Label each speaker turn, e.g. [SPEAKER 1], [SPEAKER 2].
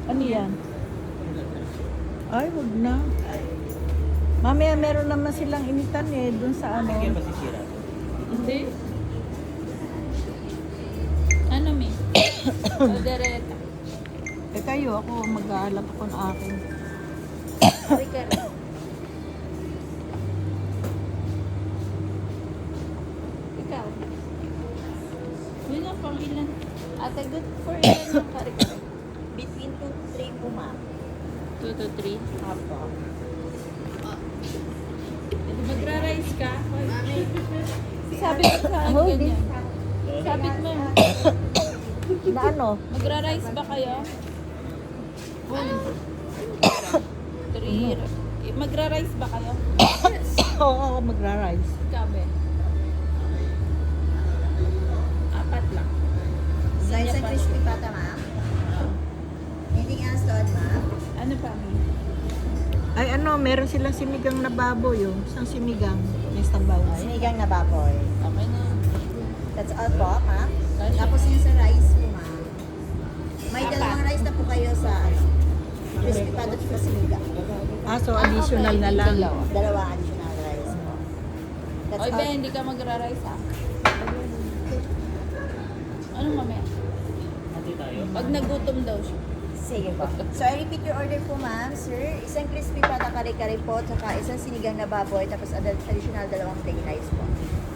[SPEAKER 1] Ano yan? Ay, wag na. Mamaya meron naman silang initan eh, dun sa ano.
[SPEAKER 2] Hindi masisira.
[SPEAKER 3] Hindi. Ano, Mi? Aldereta.
[SPEAKER 1] Eh kayo, ako mag-aalap ako ng akin.
[SPEAKER 3] Kare-kare. Ikaw. Yun ang pang ilan. Ate, good for ilan yung kare-kare?
[SPEAKER 4] Between 2 to 3 po, ma'am.
[SPEAKER 3] 2 to 3.
[SPEAKER 4] Apo.
[SPEAKER 3] Magra-rice ka? Sabi ko sa akin ganyan. Sabit mo.
[SPEAKER 1] Na ano?
[SPEAKER 3] Magra-rice ba kayo? 3. Magra-rice ba kayo?
[SPEAKER 1] Oo, ako magra-rice.
[SPEAKER 3] Kabe. 4 lang.
[SPEAKER 4] So, isang crispy pata, ma'am. Anything else to add, ma'am?
[SPEAKER 3] Ano pa, Mi?
[SPEAKER 1] Ay ano, meron silang sinigang na baboy yung isang sinigang. May sabaw.
[SPEAKER 4] Sinigang na baboy.
[SPEAKER 3] Okay na.
[SPEAKER 4] That's all po, ma'am.
[SPEAKER 3] Kasha.
[SPEAKER 4] Tapos yung sa rice po, ma'am. May dalawang rice na po kayo sa ano, crispy pata at sinigang.
[SPEAKER 1] Ah, so additional na lang.
[SPEAKER 4] Dalawa additional rice po. That's
[SPEAKER 3] Oy,
[SPEAKER 4] all.
[SPEAKER 3] Ben, hindi ka magra-rice ha. Ano mamaya?
[SPEAKER 2] Hati tayo.
[SPEAKER 3] Pag nagutom daw siya.
[SPEAKER 4] Sige po. So, I repeat your order po, ma'am. Sir, isang crispy pata kare-kare po, tsaka isang sinigang na baboy, tapos additional dalawang plain rice po.